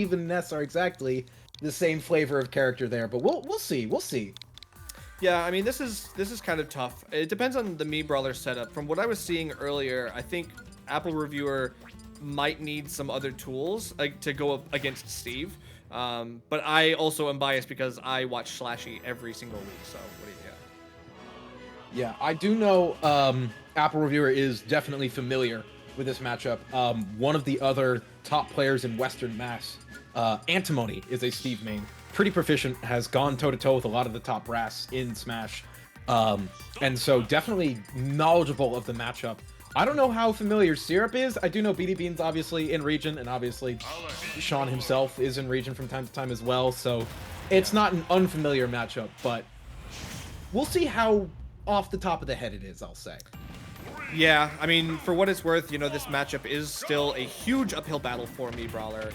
and Ness are exactly the same flavor of character there, but we'll see. We'll see. Yeah, I mean, this is kind of tough. It depends on the Brawler setup. From what I was seeing earlier, I think AppleReviewer might need some other tools to go up against Steve. But I also am biased because I watch Slashy every single week. So what do you got? Yeah, I do know AppleReviewer is definitely familiar with this matchup. One of the other top players in Western Mass, Antimony, is a Steve main. Pretty proficient, has gone toe-to-toe with a lot of the top brass in Smash. And so definitely knowledgeable of the matchup. I don't know how familiar Syrup is. I do know BD Bean's obviously in region, and obviously Sean himself is in region from time to time as well. So it's not an unfamiliar matchup, but we'll see how off the top of the head it is, I'll say. Yeah, I mean, for what it's worth, you know, this matchup is still a huge uphill battle for me, Brawler.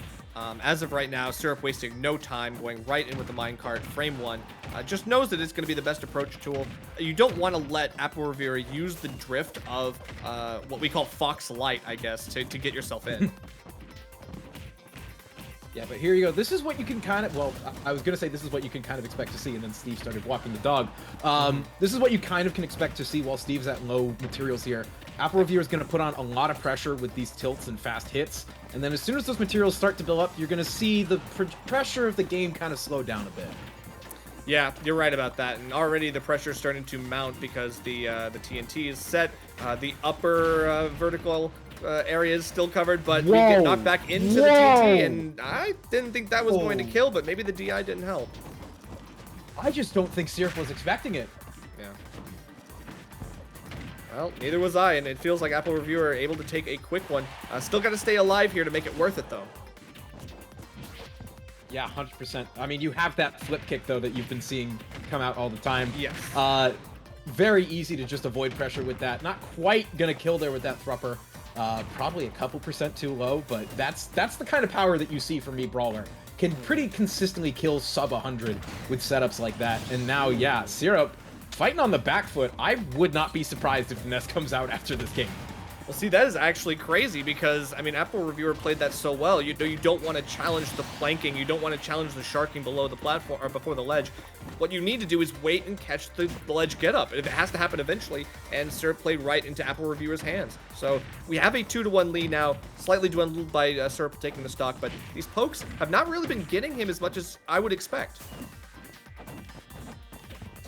As of right now, Syrup wasting no time, going right in with the minecart, frame one. Just knows that it's going to be the best approach tool. You don't want to let AppleReviewer use the drift of what we call Fox Light, I guess, to get yourself in. Yeah, but here you go. This is what you can kind of, well, I was going to say this is what you can kind of expect to see, and then Steve started walking the dog. This is what you kind of can expect to see while Steve's at low materials here. AppleReviewer is going to put on a lot of pressure with these tilts and fast hits, and then as soon as those materials start to build up, you're going to see the pressure of the game kind of slow down a bit. Yeah, you're right about that, and already the pressure is starting to mount because the TNT is set. The upper vertical area is still covered, but we get knocked back into the TNT, and I didn't think that was going to kill, but maybe the DI didn't help. I just don't think Syrup was expecting it. Yeah. Well, neither was I, and it feels like AppleReviewer are able to take a quick one. Still got to stay alive here to make it worth it, though. Yeah, 100%. I mean, you have that flip kick, though, that you've been seeing come out all the time. Yes. Very easy to just avoid pressure with that. Not quite going to kill there with that Thrupper. Probably a couple percent too low, but that's the kind of power that you see from me, Brawler. Can pretty consistently kill sub 100 with setups like that. And now, yeah, Syrup fighting on the back foot. I would not be surprised if Ness comes out after this game. Well, see, that is actually crazy because, I mean, AppleReviewer played that so well. You don't want to challenge the planking. You don't want to challenge the sharking below the platform or before the ledge. What you need to do is wait and catch the ledge get up. It has to happen eventually, and Syrup played right into AppleReviewer's hands. So we have a 2-1 lead now, slightly dwindled by Syrup taking the stock, but these pokes have not really been getting him as much as I would expect.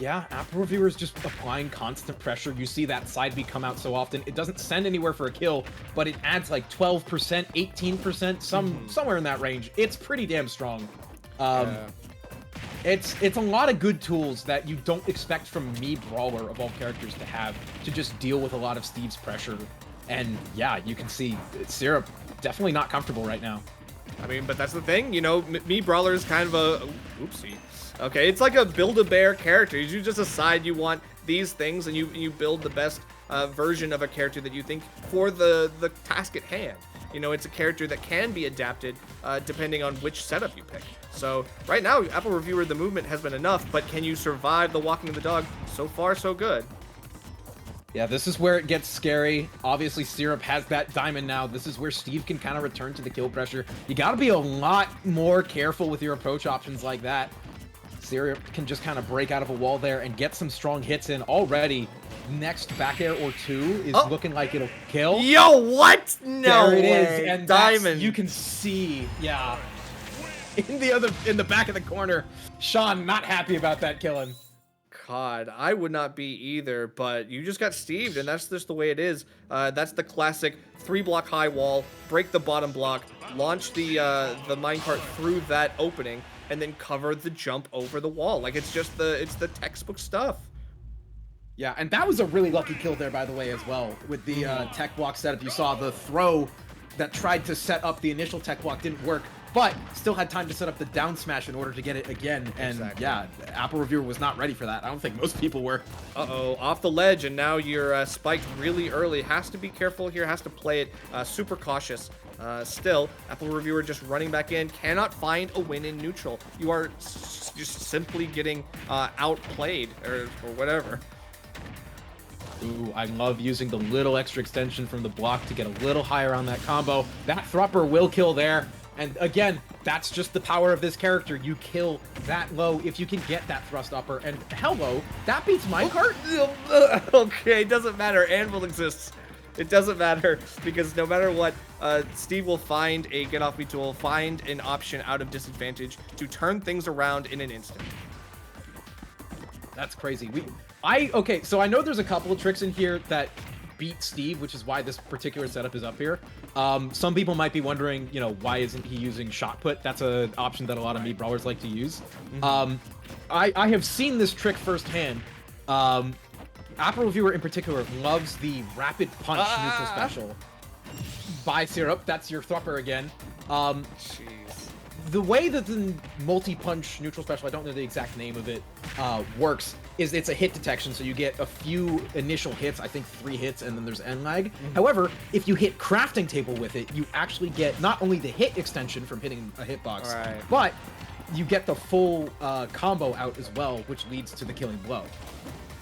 Yeah, AppleReviewer is just applying constant pressure. You see that side B come out so often. It doesn't send anywhere for a kill, but it adds like 12%, 18%, somewhere in that range. It's pretty damn strong. It's a lot of good tools that you don't expect from me, Brawler, of all characters, to have to just deal with a lot of Steve's pressure. And yeah, you can see Syrup definitely not comfortable right now. I mean, but that's the thing, you know, me, Brawler, is kind of a... Oopsie. Okay, it's like a Build-A-Bear character. You just decide you want these things, and you build the best version of a character that you think for the task at hand. You know, it's a character that can be adapted depending on which setup you pick. So right now, AppleReviewer, the movement has been enough, but can you survive the walking of the dog? So far, so good. Yeah, this is where it gets scary. Obviously, Syrup has that diamond now. This is where Steve can kind of return to the kill pressure. You got to be a lot more careful with your approach options like that. Syrup can just kind of break out of a wall there and get some strong hits in already. Next back air or two is looking like it'll kill. Yo, what? No there it way. is, and diamond. You can see, yeah, in the back of the corner, Sean not happy about that killing. God, I would not be either, but you just got Steved, and that's just the way it is. That's the classic 3-block high wall, break the bottom block, launch the minecart through that opening, and then cover the jump over the wall. Like, it's the textbook stuff. Yeah, and that was a really lucky kill there, by the way, as well. With the tech block setup, you saw the throw that tried to set up the initial tech block didn't work, but still had time to set up the down smash in order to get it again. And yeah, AppleReviewer was not ready for that. I don't think most people were. Uh-oh, off the ledge, and now you're spiked really early. Has to be careful here, has to play it super cautious. Still, AppleReviewer just running back in, cannot find a win in neutral. You are just simply getting outplayed or whatever. Ooh, I love using the little extra extension from the block to get a little higher on that combo. That Thrupper will kill there. And again, that's just the power of this character. You kill that low if you can get that thrust upper. And hello, that beats minecart. Okay, doesn't matter. Anvil exists. It doesn't matter because no matter what, Steve will find a get off me tool, find an option out of disadvantage to turn things around in an instant. That's crazy. Okay, so I know there's a couple of tricks in here that beat Steve, which is why this particular setup is up here. Some people might be wondering, you know, why isn't he using shot put? That's an option that a lot of me brawlers like to use. I have seen this trick firsthand. AppleReviewer in particular loves the rapid punch neutral special by Syrup. That's your Thrupper again. Jeez. The way that the multi-punch neutral special, I don't know the exact name of it, works is it's a hit detection, so you get a few initial hits, I think 3 hits, and then there's end lag. However, if you hit crafting table with it, you actually get not only the hit extension from hitting a hitbox, but you get the full combo out as well, which leads to the killing blow.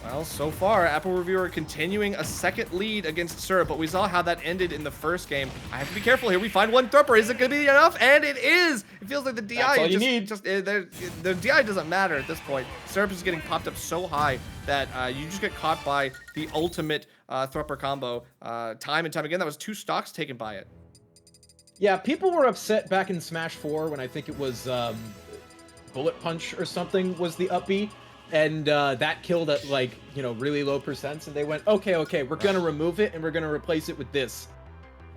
Well, so far, AppleReviewer continuing a second lead against Syrup, but we saw how that ended in the first game. I have to be careful here. We find one Thrupper. Is it going to be enough? And it is! It feels like the DI... That's all you need. The DI doesn't matter at this point. Syrup is getting popped up so high that you just get caught by the ultimate Thrupper combo time and time again. That was 2 stocks taken by it. Yeah, people were upset back in Smash 4 when I think it was Bullet Punch or something was the up B. And that killed at, like, you know, really low percents, and they went, okay, we're gonna remove it and we're gonna replace it with this,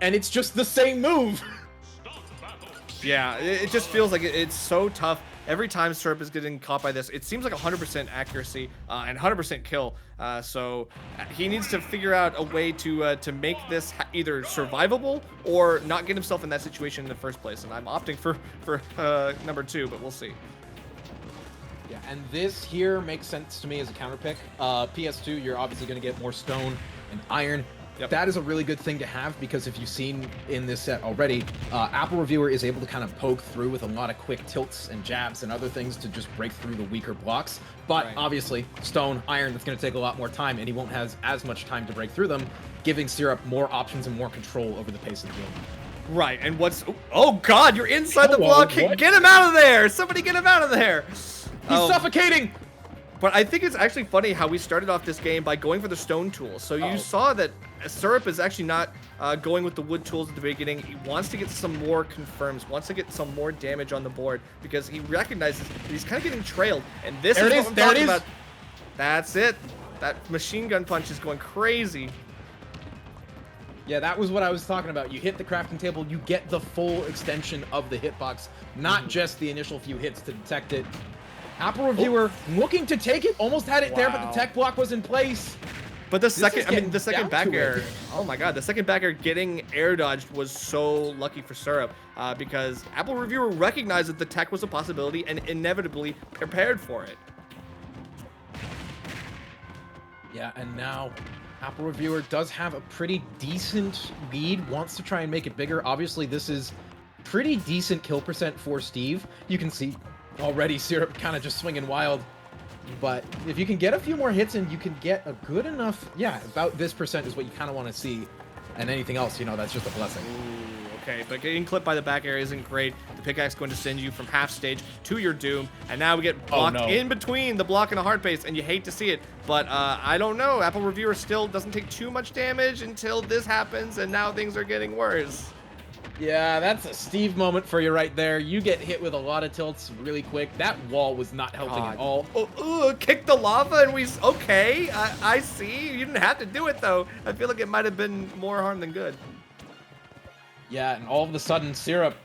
and it's just the same move. Yeah, it just feels like it's so tough every time Syrup is getting caught by this. It seems like 100% accuracy and 100% kill, so he needs to figure out a way to make this either survivable or not get himself in that situation in the first place, and I'm opting for number 2, but we'll see. Yeah, and this here makes sense to me as a counter pick. PS2, you're obviously going to get more stone and iron. Yep. That is a really good thing to have because if you've seen in this set already, AppleReviewer is able to kind of poke through with a lot of quick tilts and jabs and other things to just break through the weaker blocks. But obviously, stone, iron, that's going to take a lot more time, and he won't have as much time to break through them, giving Syrup more options and more control over the pace of the game. Right, and what's... Oh, God, you're inside the block. What? Get him out of there! Somebody get him out of there! He's suffocating! But I think it's actually funny how we started off this game by going for the stone tools. So you saw that Syrup is actually not going with the wood tools at the beginning. He wants to get some more confirms, wants to get some more damage on the board because he recognizes that he's kind of getting trailed. And this is what I'm talking about. That's it. That machine gun punch is going crazy. Yeah, that was what I was talking about. You hit the crafting table, you get the full extension of the hitbox, not just the initial few hits to detect it. AppleReviewer looking to take it, almost had it there, but the tech block was in place. But the second back air, oh my God, the second back air getting air dodged was so lucky for Syrup because AppleReviewer recognized that the tech was a possibility and inevitably prepared for it. Yeah, and now AppleReviewer does have a pretty decent lead, wants to try and make it bigger. Obviously, this is pretty decent kill percent for Steve. You can see already Syrup kind of just swinging wild. But if you can get a few more hits and you can get a good enough, yeah, about this percent is what you kind of want to see. And anything else, you know, that's just a blessing. Ooh, okay, but getting clipped by the back air isn't great. The pickaxe is going to send you from half stage to your doom. And now we get blocked in between the block and a hard base, and you hate to see it. But I don't know. AppleReviewer still doesn't take too much damage until this happens, and now things are getting worse. Yeah, that's a Steve moment for you right there. You get hit with a lot of tilts really quick. That wall was not helping at all. Kick the lava and okay, I see. You didn't have to do it though. I feel like it might have been more harm than good. Yeah, and all of a sudden Syrup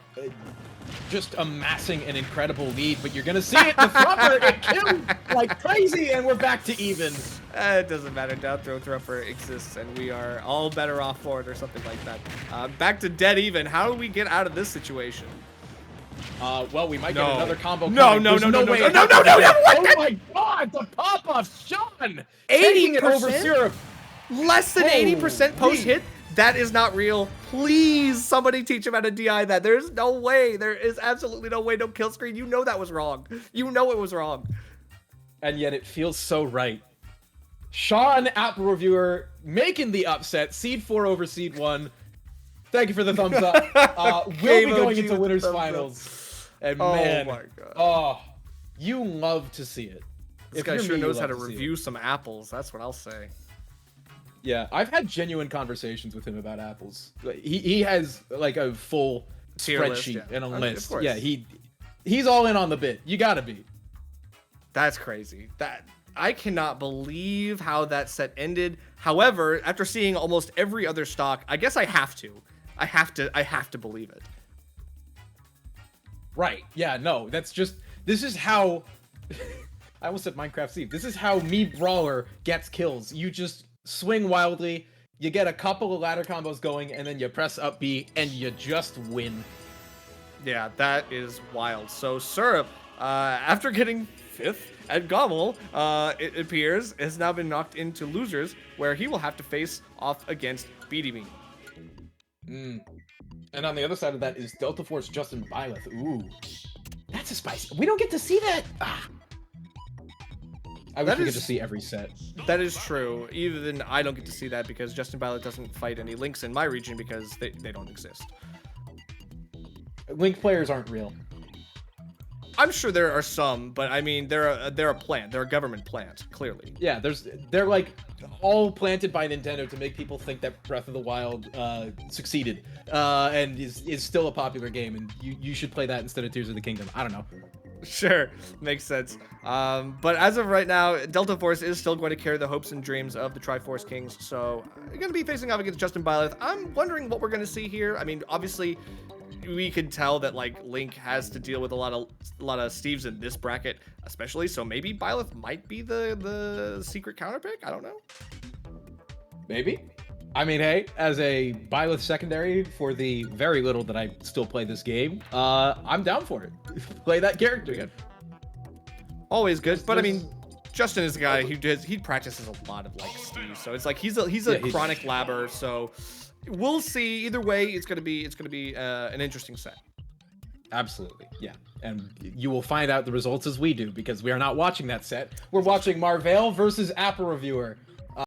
just amassing an incredible lead, but you're gonna see it. The Thrupper it killed like crazy, and we're back to even. It doesn't matter. Down throw Thrupper exists, and we are all better off for it, or something like that. Back to dead even. How do we get out of this situation? Well, we might get another combo. No! Oh my God! The pop-off, Sean! 80% over Syrup. Less than 80% post hit. That is not real. Please, somebody teach him how to DI that. There's no way. There is absolutely no way. No kill screen. You know that was wrong. You know it was wrong. And yet it feels so right. Sean, AppleReviewer, making the upset. Seed 4 over Seed 1. Thank you for the thumbs up. We'll Game be going OG into with winners thumbs up. finals, and Oh man, my god. oh, you love to see it. This If guy you're sure me, you knows how love to see it. review some apples. That's what I'll say. Yeah, I've had genuine conversations with him about apples. He has like a full Tier list, spreadsheet yeah. and a Of list. course. Yeah, he's all in on the bit. You gotta be. That's crazy. I cannot believe how that set ended. However, after seeing almost every other stock, I guess I have to. I have to believe it. Right. Yeah, no, this is how I almost said Minecraft Steve. This is how me Brawler gets kills. You just swing wildly, you get a couple of ladder combos going, and then you press up B and you just win. Yeah, that is wild. So Syrup, after getting 5th at Gobble, it appears, has now been knocked into losers, where he will have to face off against Beady Me. And on the other side of that is Delta Force Justin Byleth. Ooh, that's a spice. We don't get to see that. I wish we could just see every set. That is true. Even I don't get to see that because Justin Byleth doesn't fight any Links in my region because they don't exist. Link players aren't real. I'm sure there are some, but I mean, they're a plant. They're a government plant, clearly. Yeah, they're like all planted by Nintendo to make people think that Breath of the Wild succeeded and is still a popular game, and you should play that instead of Tears of the Kingdom. I don't know. Sure, makes sense. But as of right now, Delta Force is still going to carry the hopes and dreams of the Triforce Kings, so you're going to be facing off against Justin Byleth. I'm wondering what we're going to see here. I mean, obviously, we can tell that like Link has to deal with a lot of Steves in this bracket, especially. So maybe Byleth might be the secret counter pick. I don't know. Maybe. I mean, hey, as a Byleth secondary for the very little that I still play this game, I'm down for it. Play that character. Good. Always good, but I mean, Justin is a guy he practices a lot of like Steve, so it's like he's a chronic labber. So we'll see. Either way, it's gonna be an interesting set. Absolutely, yeah. And you will find out the results as we do because we are not watching that set. We're watching Marvell versus AppleReviewer.